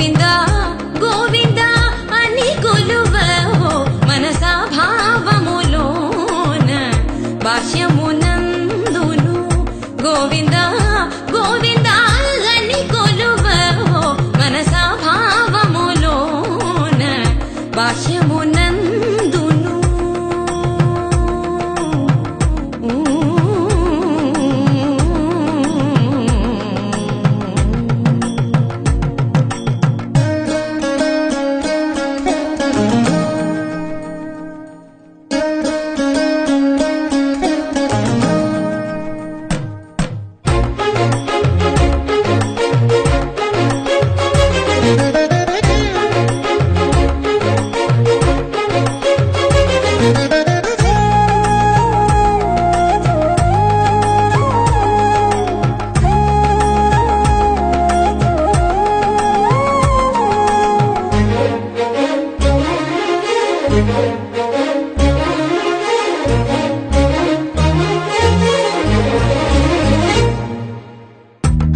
గోవింద గోవింద అని కొలువవో మనసా భావములోన భాష్యమునందును గోవింద గోవింద అని కొలువవో మనసా భావములోన భాష్యమునందును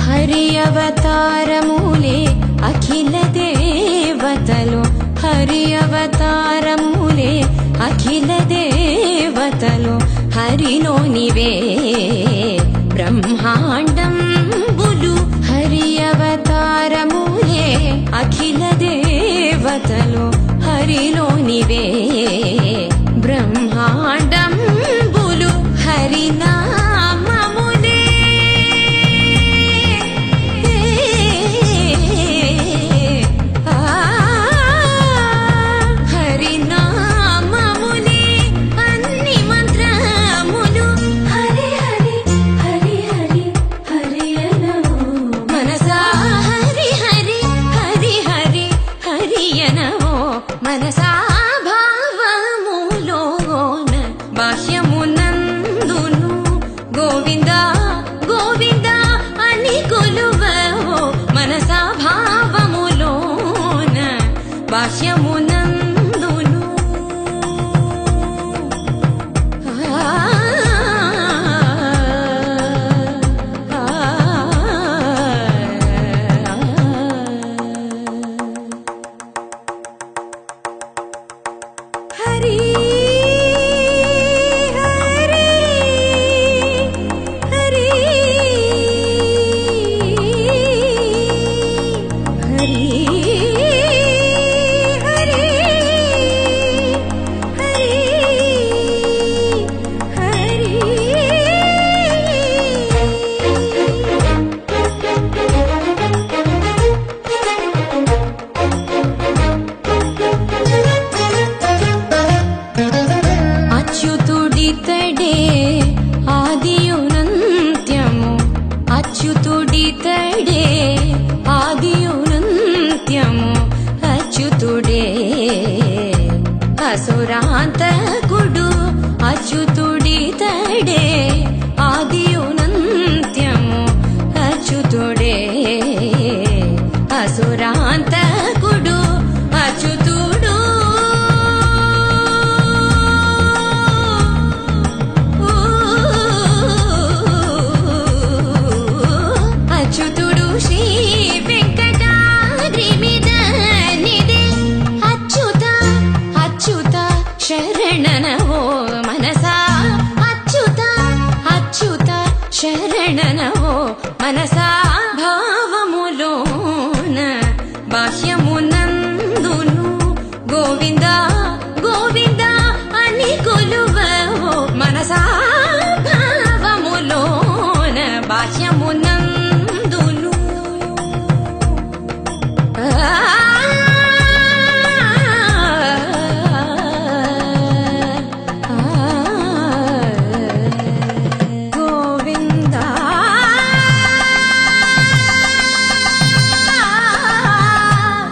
హరి అవతారములే అఖిల దేవతలు హరి అవతారములే అఖిల దేవతలు హరిలోనివే బ్రహ్మాండంబులు హరి అవతారములే అఖిల దేవతలు హరిలోనివే బ్రహ్మాండంబులు హరినామములే హరినామములే అన్ని మంత్రములు హరి హరి హరి హరి హరి అనవో మనసా హరి హరి హరి హరి హరి అనవో మనసా భావములోన భాష్యమునందును గోవింద గోవింద అని కొలువవో మనసా భావములోన భాష్యమునందును హరి హరి హరి హరి హరి హరి అచ్యుతుడితడే ఆదియునంత్యము అచ్యుతుడితడే ఆదియునంత్యము అచ్యుతుడే అసురాంతకుడు అచ్యుతుడితడే ఆదియునంత్యము అచ్యుతుడే అసురాంతకుడు అచ్యుతుడు అచ్యుతుడు శ్రీ వెంకటాద్రి మీద నిదే అచ్యుత అచ్యుత శరణనవో మనసా అచ్యుత అచ్యుత శరణనవో మనసా భావములోన భాష్యమునందును గోవింద గోవింద అని కొలువవో మనసా భావములోన భాష్యమునందును గోవింద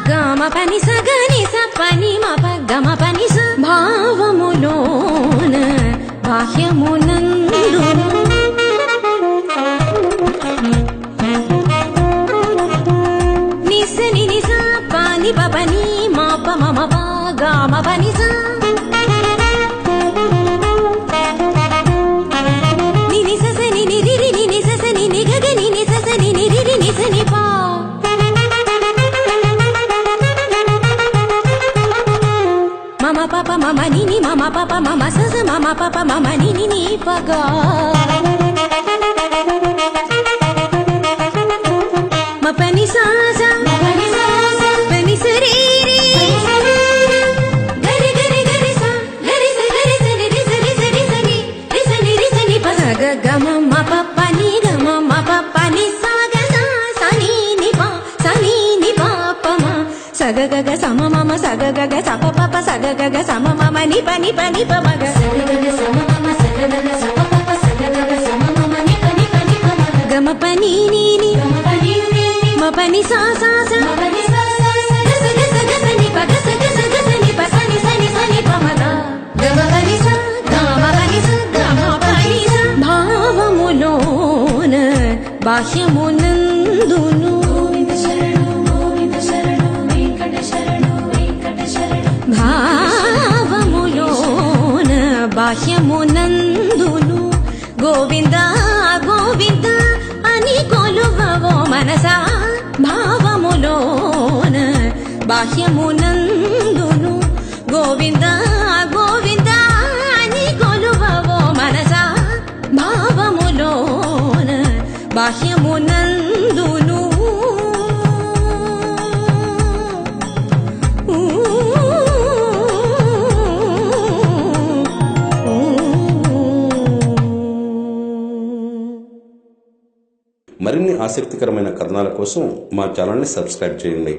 గమ పని సగని సపని మప గమ పని స భావములోన బాహ్యమునందును నిసని నిస పాని పని మాప మమ పా గమ పని స నిని ససని నిరి నిని ససని నిగగని ని ససని నిరి ని సని పా మమ ని మమ పప మమ సస మమ పప మమ ని పగా మపని సాసా పని సరి గరి గరి గరి సా గరి స గరి సరి రి సరి సరి సని రి సని రి సని ప స గ గ మ మ ప ప ని గ మ మ ప ప ని సా గ సా స ని ని ప స ని ని ప ప మ స గ గ గ స మ మ మ స గ గ గ స ప ప ప స గ గ గ స మ మ మ ని ప ని ప ని ప మ గ స గ గ గ స మ మ మ స గ గ గ స ప ప ప స గ గ గ స మ మ మ ని ప ని ప ని ప మ గ గ మ ప ని ని ని గ మ ప ని ని ని మ ప ని సా సా సా మ ప ని సా సా సా గ స గ స గ స ని ప గ స గ స గ స ని ప స ని స ని స ని ప మ గ గ మ ప ని సా గ మ ప ని సా గ మ ప ని సా భావములోన బాహ్యమునందును భావములోన బాహ్యమునందును గోవింద గోవింద అని కొలువవో మనసా భావములోన బాహ్యమునందును గోవింద గోవింద అని కొలువవో మనసా భావములోన బాహ్యమునందును మరిన్ని ఆసక్తికరమైన కథనాల కోసం మా ఛానల్ని సబ్స్క్రైబ్ చేయండి.